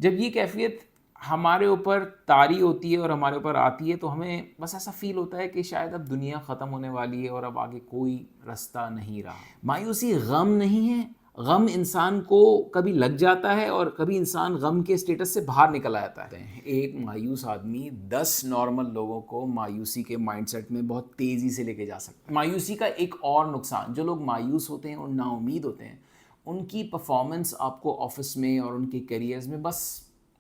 جب یہ کیفیت ہمارے اوپر طاری ہوتی ہے اور ہمارے اوپر آتی ہے تو ہمیں بس ایسا فیل ہوتا ہے کہ شاید اب دنیا ختم ہونے والی ہے اور اب آگے کوئی رستہ نہیں رہا. مایوسی غم نہیں ہے. غم انسان کو کبھی لگ جاتا ہے اور کبھی انسان غم کے اسٹیٹس سے باہر نکل آتا ہے. ایک مایوس آدمی 10 نارمل لوگوں کو مایوسی کے مائنڈ سیٹ میں بہت تیزی سے لے کے جا سکتا ہے. مایوسی کا ایک اور نقصان، جو لوگ مایوس ہوتے ہیں اور نا امید ہوتے ہیں، ان کی پرفارمنس آپ کو آفس میں اور ان کے کیریئرز میں بس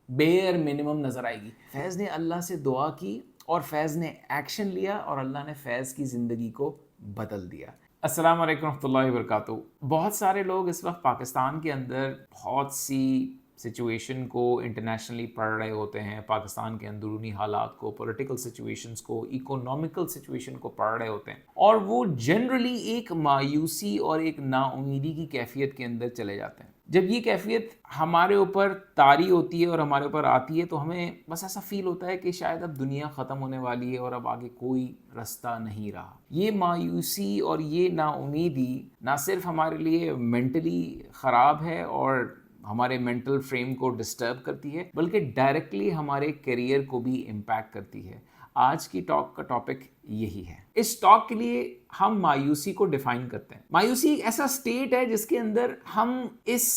بیئر منیمم نظر آئے گی. فیض نے اللہ سے دعا کی اور فیض نے ایکشن لیا اور اللہ نے فیض کی زندگی کو بدل دیا. السلام علیکم ورحمۃ اللہ وبرکاتہ. بہت سارے لوگ اس وقت پاکستان کے اندر بہت سی سچویشن کو انٹرنیشنلی پڑھ رہے ہوتے ہیں، پاکستان کے اندرونی حالات کو، پولیٹیکل سچویشنز کو، اکنامیکل سچویشن کو پڑھ رہے ہوتے ہیں، اور وہ جنرلی ایک مایوسی اور ایک نا امیدی کی کیفیت کے اندر چلے جاتے ہیں. جب یہ کیفیت ہمارے اوپر طاری ہوتی ہے اور ہمارے اوپر آتی ہے تو ہمیں بس ایسا فیل ہوتا ہے کہ شاید اب دنیا ختم ہونے والی ہے اور اب آگے کوئی رستہ نہیں رہا. یہ مایوسی اور یہ نا امیدی نہ صرف ہمارے لیے مینٹلی خراب ہے اور ہمارے مینٹل فریم کو ڈسٹرب کرتی ہے، بلکہ ڈائریکٹلی ہمارے کیریئر کو بھی امپیکٹ کرتی ہے. آج کی ٹاک کا ٹاپک یہی ہے. اس ٹاک کے لیے ہم مایوسی کو ڈیفائن کرتے ہیں. مایوسی ایک ایسا سٹیٹ ہے جس کے اندر ہم اس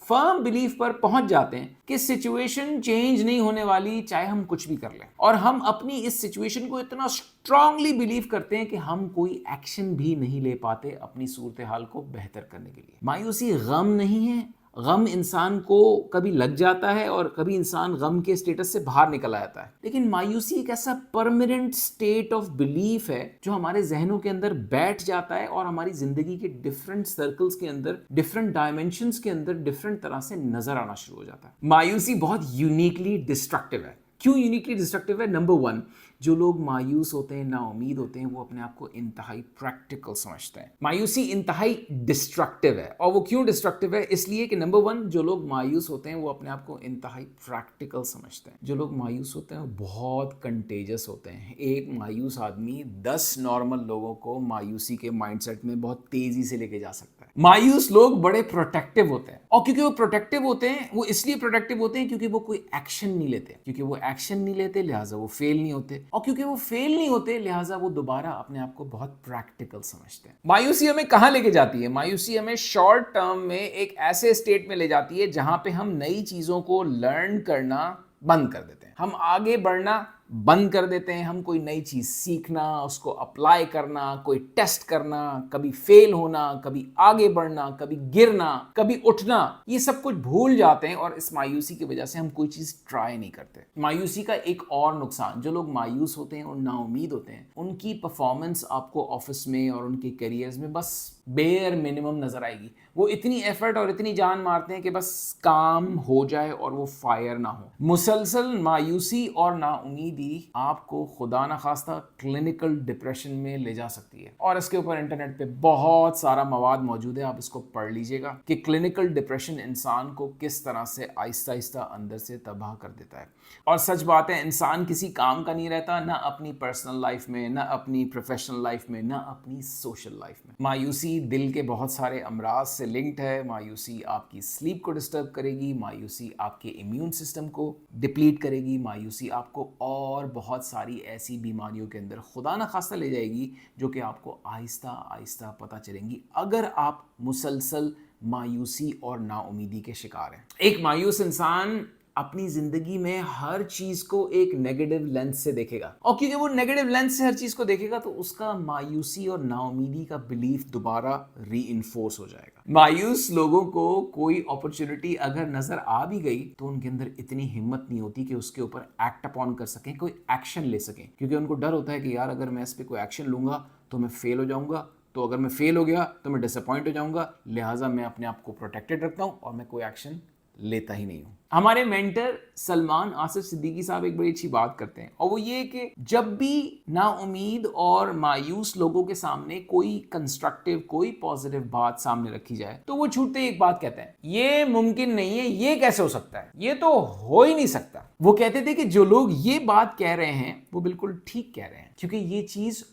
فرم بلیف پر پہنچ جاتے ہیں کہ سچویشن چینج نہیں ہونے والی چاہے ہم کچھ بھی کر لیں، اور ہم اپنی اس سچویشن کو اتنا اسٹرانگلی بلیو کرتے ہیں کہ ہم کوئی ایکشن بھی نہیں لے پاتے اپنی صورتحال کو بہتر کرنے کے لیے. مایوسی غم نہیں ہے. غم انسان کو کبھی لگ جاتا ہے اور کبھی انسان غم کے اسٹیٹس سے باہر نکل آتا ہے. لیکن مایوسی ایک ایسا پرماننٹ اسٹیٹ آف بلیف ہے جو ہمارے ذہنوں کے اندر بیٹھ جاتا ہے اور ہماری زندگی کے ڈفرینٹ سرکلز کے اندر، ڈفرینٹ ڈائمینشنز کے اندر ڈفرینٹ طرح سے نظر آنا شروع ہو جاتا ہے. مایوسی بہت یونیکلی ڈسٹرکٹیو ہے. کیوں یونیکلی ڈسٹرکٹیو ہے؟ نمبر 1، جو لوگ مایوس ہوتے ہیں، نا امید ہوتے ہیں، وہ اپنے آپ کو انتہائی پریکٹیکل سمجھتے ہیں. مایوسی انتہائی ڈسٹرکٹیو ہے. اور وہ کیوں ڈسٹرکٹیو ہے؟ اس لیے کہ نمبر 1، جو لوگ مایوس ہوتے ہیں وہ اپنے آپ کو انتہائی پریکٹیکل سمجھتے ہیں. جو لوگ مایوس ہوتے ہیں وہ بہت کنٹیجس ہوتے ہیں. ایک مایوس آدمی 10 نارمل لوگوں کو مایوسی کے مائنڈ سیٹ میں بہت تیزی سے لے کے جا سکتا ہے. مایوس لوگ بڑے پروٹیکٹیو ہوتے ہیں، اور کیونکہ وہ پروٹیکٹیو ہوتے ہیں، وہ اس لیے پروٹیکٹیو ہوتے ہیں کیونکہ وہ کوئی ایکشن نہیں لیتے. کیونکہ وہ ایکشن نہیں لیتے لہٰذا وہ فیل نہیں ہوتے، اور کیونکہ وہ فیل نہیں ہوتے لہٰذا وہ دوبارہ اپنے آپ کو بہت پریکٹیکل سمجھتے ہیں. مایوسی ہمیں کہاں لے کے جاتی ہے؟ مایوسی ہمیں شارٹ ٹرم میں ایک ایسے اسٹیٹ میں لے جاتی ہے جہاں پہ ہم نئی چیزوں کو لرن کرنا بند کر دیتے ہیں. ہم آگے بڑھنا بند کر دیتے ہیں. ہم کوئی نئی چیز سیکھنا، اس کو اپلائی کرنا، کوئی ٹیسٹ کرنا، کبھی فیل ہونا، کبھی آگے بڑھنا، کبھی گرنا، کبھی اٹھنا، یہ سب کچھ بھول جاتے ہیں، اور اس مایوسی کی وجہ سے ہم کوئی چیز ٹرائی نہیں کرتے. مایوسی کا ایک اور نقصان، جو لوگ مایوس ہوتے ہیں اور نا امید ہوتے ہیں، ان کی پرفارمنس آپ کو آفس میں اور ان کے کیریئرز میں بس بیئر منیمم نظر آئے گی. وہ اتنی ایفرٹ اور اتنی جان مارتے ہیں کہ بس کام ہو جائے اور وہ فائر نہ ہو. مسلسل مایوسی اور نا امیدی آپ کو خدا نخواستہ کلینکل ڈپریشن میں لے جا سکتی ہے، اور اس کے اوپر انٹرنیٹ پہ بہت سارا مواد موجود ہے، آپ اس کو پڑھ لیجئے گا کہ کلینکل ڈپریشن انسان کو کس طرح سے آہستہ آہستہ اندر سے تباہ کر دیتا ہے. اور سچ بات ہے، انسان کسی کام کا نہیں رہتا، نہ اپنی پرسنل لائف میں، نہ اپنی پروفیشنل لائف میں، نہ اپنی سوشل لائف میں. مایوسی دل کے بہت سارے امراض سے لنکڈ ہے. مایوسی آپ کی سلیپ کو ڈسٹرب کرے گی. مایوسی آپ کے امیون سسٹم کو ڈپلیٹ کرے گی. مایوسی آپ کو اور بہت ساری ایسی بیماریوں کے اندر خدا نخواستہ لے جائے گی جو کہ آپ کو آہستہ آہستہ پتہ چلیں گی اگر آپ مسلسل مایوسی اور نا امیدی کے شکار ہیں. ایک مایوس انسان اپنی زندگی میں ہر چیز کو ایک نیگیٹو لینس سے دیکھے گا، اور کیونکہ وہ نیگیٹو لینس سے ہر چیز کو دیکھے گا تو اس کا مایوسی اور نا امیدی کا بلیف دوبارہ ری انفورس ہو جائے گا. مایوس لوگوں کو کوئی اپرچونٹی اگر نظر آ بھی گئی تو ان کے اندر اتنی ہمت نہیں ہوتی کہ اس کے اوپر ایکٹ اپون کر سکیں، کوئی ایکشن لے سکیں، کیونکہ ان کو ڈر ہوتا ہے کہ یار اگر میں اس پہ کوئی ایکشن لوں گا تو میں فیل ہو جاؤں گا، تو اگر میں فیل ہو گیا تو میں ڈس اپوائنٹ ہو جاؤں گا، لہٰذا میں اپنے آپ کو پروٹیکٹڈ رکھتا ہوں اور میں کوئی ایکشن لیتا ہی نہیں ہوں. ہمارے مینٹر سلمان آصف صدیقی صاحب ایک بڑی اچھی بات کرتے ہیں، اور وہ یہ کہ جب بھی نا امید اور مایوس لوگوں کے سامنے کوئی کنسٹرکٹیو، کوئی پازیٹیو بات سامنے رکھی جائے تو وہ چھوٹتے ہی ایک بات کہتے ہیں، یہ ممکن نہیں ہے، یہ کیسے ہو سکتا ہے، یہ تو ہو ہی نہیں سکتا. وہ کہتے تھے کہ جو لوگ یہ بات کہہ رہے ہیں وہ بالکل ٹھیک کہہ رہے ہیں، کیونکہ یہ چیز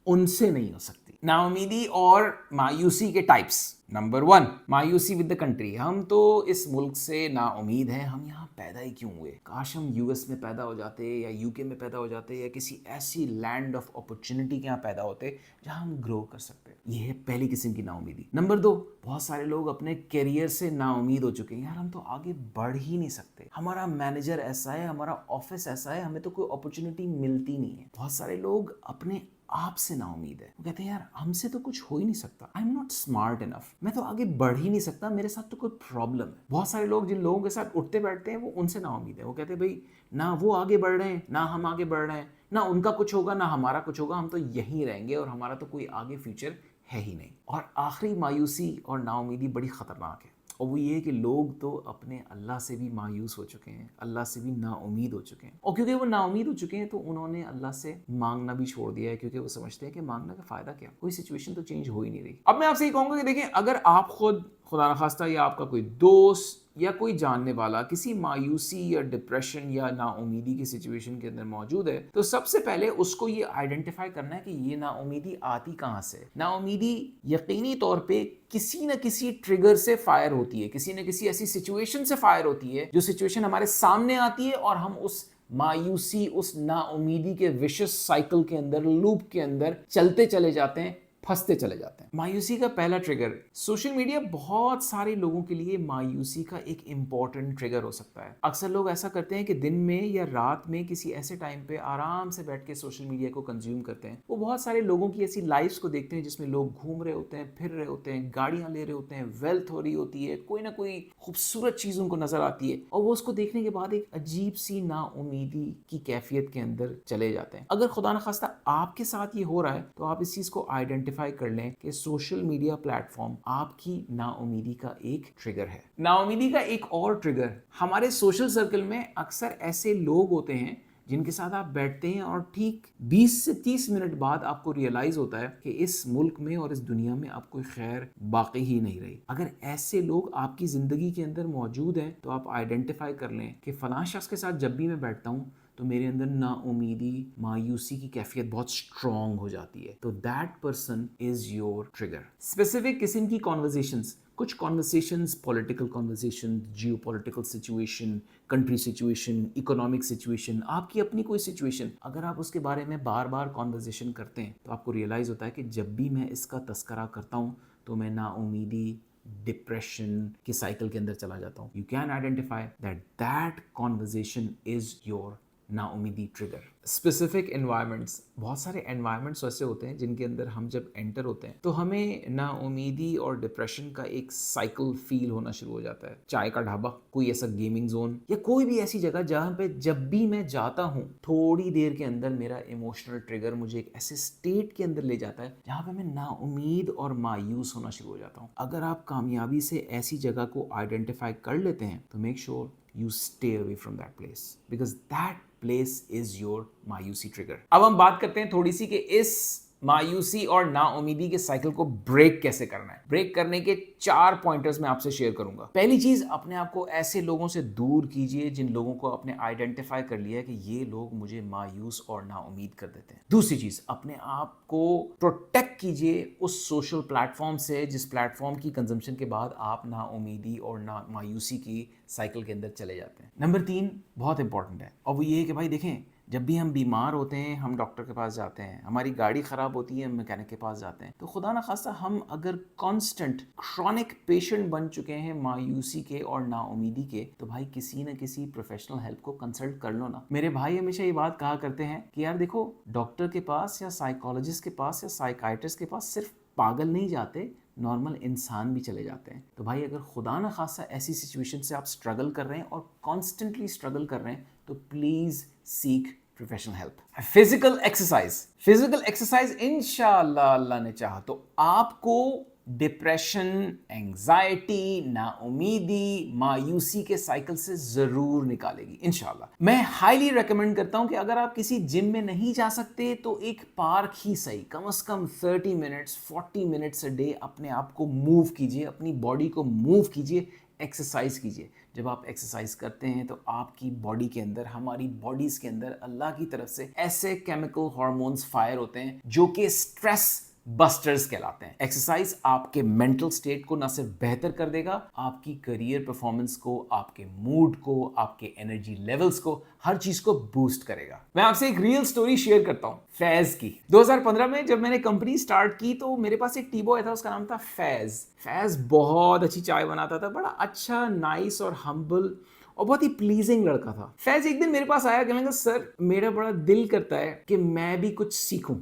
ان سے نہیں ہو سکتی. نا امیدی اور مایوسی کے ٹائپس. नंबर 1, मायूसी विद द कंट्री। हम तो इस मुल्क से ना उम्मीद हैं, हम यहाँ पैदा ही क्यों हुए? काश हम यूएस में पैदा हो जाते या यूके में पैदा हो जाते या किसी ऐसी लैंड ऑफ अपॉर्चुनिटी के यहाँ पैदा होते जहाँ हम ग्रो कर सकते। ये है पहली किस्म की नाउमीदी। नंबर 2, बहुत सारे लोग अपने करियर से नाउमीद हो चुके हैं। यार हम तो आगे बढ़ ही नहीं सकते, हमारा मैनेजर ऐसा है, हमारा ऑफिस ऐसा है, हमें तो कोई अपॉर्चुनिटी मिलती नहीं है। बहुत सारे लोग अपने आप से ना उम्मीद है, वो कहते हैं यार हमसे तो कुछ हो ही नहीं सकता, I am not smart enough, मैं तो आगे बढ़ ही नहीं सकता, मेरे साथ तो कोई प्रॉब्लम है। बहुत सारे लोग जिन लोगों के साथ उठते बैठते हैं वो उनसे ना उम्मीद है। वो कहते हैं भाई ना वो आगे बढ़ रहे हैं, ना हम आगे बढ़ रहे हैं, ना उनका कुछ होगा ना हमारा कुछ होगा, हम तो यहीं रहेंगे और हमारा तो कोई आगे फ्यूचर है ही नहीं। और आखिरी मायूसी और नाउमीदी बड़ी खतरनाक है, और वो ये है कि लोग तो अपने अल्लाह से भी मायूस हो चुके हैं, अल्लाह से भी नाउमीद हो चुके हैं। और क्योंकि वो नाउमीद हो चुके हैं तो उन्होंने अल्लाह से मांगना भी छोड़ दिया है, क्योंकि वो समझते हैं कि मांगने का फ़ायदा क्या, कोई सिचुएशन तो चेंज हो ही नहीं रही। अब मैं आपसे ये कहूँगा कि देखें, अगर आप खुद खुदा न खास्ता या आपका कोई दोस्त या कोई जानने वाला किसी मायूसी या डिप्रेशन या नाउमीदी की सिचुएशन के अंदर मौजूद है, तो सबसे पहले उसको ये आइडेंटिफाई करना है कि ये नाउमीदी आती कहाँ से। नाउमीदी यकीनी तौर पे किसी न किसी ट्रिगर से फायर होती है, किसी न किसी ऐसी सिचुएशन से फायर होती है जो सिचुएशन हमारे सामने आती है और हम उस मायूसी, उस नाउमीदी के विशियस साइकिल के अंदर, लूप के अंदर चलते चले जाते हैं, फंसते चले जाते हैं। मायूसी का पहला ट्रिगर, सोशल मीडिया बहुत सारे लोगों के लिए मायूसी का एक इंपॉर्टेंट ट्रिगर हो सकता है। अक्सर लोग ऐसा करते हैं कि दिन में या रात में किसी ऐसे टाइम पे आराम से बैठ के सोशल मीडिया को कंज्यूम करते हैं। वो बहुत सारे लोगों की ऐसी लाइफ्स को देखते हैं जिसमें लोग घूम रहे होते हैं, फिर रहे होते हैं, गाड़ियां ले रहे होते हैं, वेल्थ हो रही होती है, कोई ना कोई खूबसूरत चीज उनको नजर आती है और वो उसको देखने के बाद एक अजीब सी नाउमीदी की कैफियत के अंदर चले जाते हैं। अगर खुदा न खास्ता आपके साथ ये हो रहा है तो आप इस चीज को आइडेंटिफाई कर लें कि सोशल मीडिया प्लेटफॉर्म आपकी नाउमीदी का एक ट्रिगर है। नाउमीदी का एक और ट्रिगर, हमारे सोशल सर्कल में अक्सर ऐसे लोग होते हैं जिनके साथ आप बैठते हैं और ठीक 20 से 30 मिनट बाद आपको रियलाइज होता है कि इस मुल्क में और इस दुनिया में अब कोई खैर बाकी ही नहीं रही। अगर ऐसे लोग आपकी जिंदगी के अंदर मौजूद हैं तो आप आइडेंटिफाई कर लें कि फलां शख्स के साथ जब भी मैं बैठता हूँ तो मेरे अंदर नाउमीदी, मायूसी की कैफियत बहुत स्ट्रॉन्ग हो जाती है। तो that person is your trigger. Specific किस्म की कॉन्वर्सेशंस, कुछ conversations political conversation, geopolitical situation, country situation, economic situation, आपकी अपनी कोई सिचुएशन, अगर आप उसके बारे में बार बार कॉन्वर्सेशन करते हैं तो आपको रियलाइज होता है कि जब भी मैं इसका तस्करा करता हूँ तो मैं नाउमीदी, डिप्रेशन के साइकिल के अंदर चला जाता हूँ। You can identify that conversation is your नाउमीदी ट्रिगर। स्पेसिफिक एनवायरनमेंट्स, बहुत सारे एनवायरनमेंट्स ऐसे होते हैं जिनके अंदर हम जब एंटर होते हैं तो हमें नाउमीदी और डिप्रेशन का एक साइकिल फील होना शुरू हो जाता है। चाय का ढाबा, कोई ऐसा गेमिंग जोन या कोई भी ऐसी जगह जहाँ पे जब भी मैं जाता हूँ थोड़ी देर के अंदर मेरा इमोशनल ट्रिगर मुझे एक ऐसे स्टेट के अंदर ले जाता है जहाँ पे मैं नाउमीद और मायूस होना शुरू हो जाता हूँ। अगर आप कामयाबी से ऐसी जगह को आइडेंटिफाई कर लेते हैं तो make sure you stay away from that place because that place is your मायूसी ट्रिगर। अब हम बात करते हैं थोड़ी सी कि इस मायूसी और नाउमीदी के साइकिल को ब्रेक कैसे करना है। ब्रेक करने के 4 पॉइंटर्स मैं आपसे शेयर करूंगा। पहली चीज, अपने आप को ऐसे लोगों से दूर कीजिए जिन लोगों को आपने आइडेंटिफाई कर लिया है कि ये लोग मुझे मायूस और नाउमीद कर देते हैं। दूसरी चीज, अपने आप को प्रोटेक्ट कीजिए उस सोशल प्लेटफॉर्म से जिस प्लेटफॉर्म की कंजम्पशन के बाद आप नाउमीदी और ना मायूसी की साइकिल के अंदर चले जाते हैं। नंबर 3 बहुत इंपॉर्टेंट है और वो ये है कि भाई देखें, जब भी हम बीमार होते हैं हम डॉक्टर के पास जाते हैं, हमारी गाड़ी ख़राब होती है हम मैकेनिक के पास जाते हैं, तो खुदा ना खास्ता हम अगर कांस्टेंट क्रॉनिक पेशेंट बन चुके हैं मायूसी के और नाउमीदी के, तो भाई किसी न किसी प्रोफेशनल हेल्प को कंसल्ट कर लो ना। मेरे भाई हमेशा ये बात कहा करते हैं कि यार देखो, डॉक्टर के पास या साइकोलॉजिस्ट के पास या साइकाइट्रिस्ट के पास सिर्फ पागल नहीं जाते, नॉर्मल इंसान भी चले जाते हैं। तो भाई अगर खुदा न खासा ऐसी सिचुएशन से आप स्ट्रगल कर रहे हैं और कॉन्स्टेंटली स्ट्रगल कर रहे हैं तो please seek professional help. Physical exercise इंशाअल्लाह अल्लाह ने चाहा तो आपको डिप्रेशन, एंजाइटी, नाउमीदी, मायूसी के साइकिल से जरूर निकालेगी इंशाल्लाह। मैं हाईली रेकमेंड करता हूं कि अगर आप किसी जिम में नहीं जा सकते तो एक पार्क ही सही, कम से कम 30 मिनट्स 40 मिनट्स अ डे अपने आप को मूव कीजिए, अपनी बॉडी को मूव कीजिए, एक्सरसाइज कीजिए। जब आप एक्सरसाइज करते हैं तो आपकी बॉडी के अंदर, हमारी बॉडीज के अंदर अल्लाह की तरफ से ऐसे केमिकल हार्मोन्स फायर होते हैं जो कि स्ट्रेस बस्टर्स कहलाते हैं। एक्सरसाइज आपके मेंटल स्टेट को ना सिर्फ बेहतर कर देगा, आपकी करियर परफॉर्मेंस को, आपके मूड को, आपके एनर्जी लेवल्स को, हर चीज को बूस्ट करेगा। मैं आपसे एक रियल स्टोरी शेयर करता हूं फैज की। 2015 में जब मैंने कंपनी स्टार्ट की तो मेरे पास एक टी बॉय था, उसका नाम था फैज। फैज बहुत अच्छी चाय बनाता था, बड़ा अच्छा, नाइस और हम्बल और बहुत ही प्लीजिंग लड़का था। फैज एक दिन मेरे पास आया, कहने लगा सर मेरा बड़ा दिल करता है कि मैं भी कुछ सीखूं।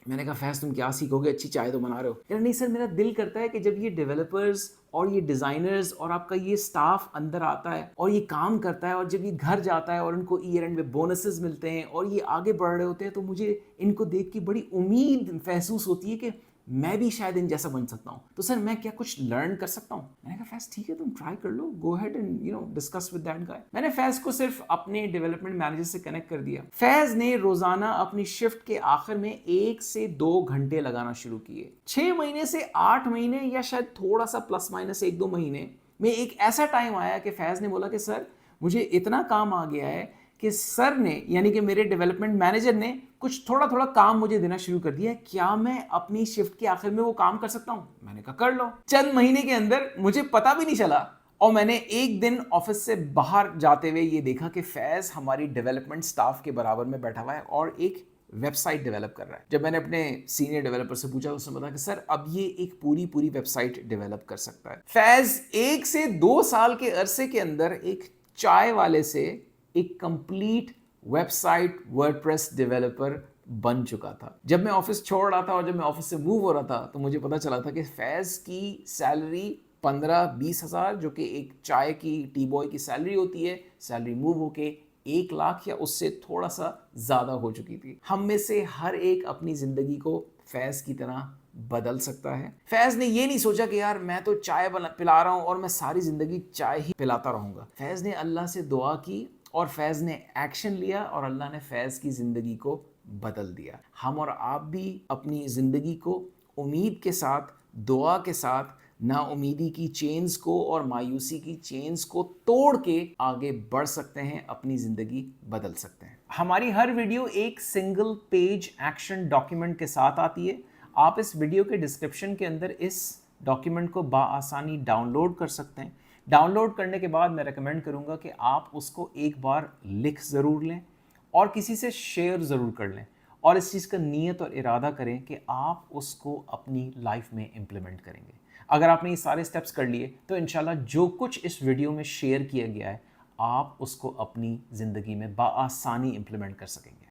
मैंने कहा फैज तुम क्या सीखोगे, अच्छी चाय तो बना रहे हो। कह रहा नहीं सर मेरा दिल करता है कि जब ये डेवलपर्स और ये डिजाइनर्स और आपका ये स्टाफ अंदर आता है और ये काम करता है और जब ये घर जाता है और उनको ईयर एंड में बोनसेस मिलते हैं और ये आगे बढ़ रहे होते हैं, तो मुझे इनको देख के बड़ी उम्मीद महसूस होती है कि मैं भी शायद इन जैसा बन सकता हूँ। तो सर मैं क्या कुछ लर्न कर सकता हूँ? मैंने कहा फैज ठीक है तुम ट्राई कर लो, go ahead and discuss with that guy. मैंने फैज को सिर्फ अपने डेवलपमेंट मैनेजर से कनेक्ट कर दिया। फैज ने रोजाना अपनी शिफ्ट के आखिर में 1 से 2 घंटे लगाना शुरू किए। 6 महीने से 8 महीने या शायद थोड़ा सा प्लस माइनस 1-2 महीने में एक ऐसा टाइम आया कि फैज ने बोला कि सर मुझे इतना काम आ गया है कि सर ने यानी कि मेरे डेवलपमेंट मैनेजर ने कुछ थोड़ा थोड़ा काम मुझे देना शुरू कर दिया है, क्या मैं अपनी शिफ्ट के आखिर में वो काम कर सकता हूं? मैंने कहा कर लो। चंद महीने के अंदर मुझे पता भी नहीं चला और मैंने एक दिन ऑफिस से बाहर जाते हुए ये देखा कि फैज हमारी डेवलपमेंट स्टाफ के बराबर में बैठा हुआ है और एक वेबसाइट डेवलप कर रहा है। जब मैंने अपने सीनियर डेवलपर से पूछा, उसने बताया कि सर अब ये एक पूरी वेबसाइट डेवलप कर सकता है। फैज 1 से 2 साल के अरसे के अंदर एक चाय वाले से एक कंप्लीट वेबसाइट वर्डप्रेस डेवलपर बन चुका था। जब मैं ऑफिस छोड़ रहा था और जब मैं ऑफिस से मूव हो रहा था तो मुझे पता चला था कि फैज की सैलरी 15-20 हज़ार, जो कि एक चाय की टी बॉय की सैलरी होती है, सैलरी मूव होके 1 लाख या उससे थोड़ा सा ज़्यादा हो चुकी थी। हम में से हर एक अपनी ज़िंदगी को फैज की तरह बदल सकता है। फैज ने ये नहीं सोचा कि यार मैं तो चाय पिला रहा हूँ और मैं सारी ज़िंदगी चाय ही पिलाता रहूँगा। फैज ने अल्लाह से दुआ की और फैज ने एक्शन लिया और अल्लाह ने फैज की ज़िंदगी को बदल दिया। हम और आप भी अपनी ज़िंदगी को उम्मीद के साथ, दुआ के साथ, नाउमीदी की चेन्स को और मायूसी की चेन्स को तोड़ के आगे बढ़ सकते हैं, अपनी ज़िंदगी बदल सकते हैं। हमारी हर वीडियो एक सिंगल पेज एक्शन डॉक्यूमेंट के साथ आती है। आप इस वीडियो के डिस्क्रिप्शन के अंदर इस डॉक्यूमेंट को बाआसानी डाउनलोड कर सकते हैं। डाउनलोड करने के बाद मैं रेकमेंड करूंगा कि आप उसको एक बार लिख ज़रूर लें और किसी से शेयर ज़रूर कर लें और इस चीज़ का नीयत और इरादा करें कि आप उसको अपनी लाइफ में इम्प्लीमेंट करेंगे। अगर आपने ये सारे स्टेप्स कर लिए तो इंशाल्लाह जो कुछ इस वीडियो में शेयर किया गया है आप उसको अपनी ज़िंदगी में बाआसानी इम्प्लीमेंट कर सकेंगे।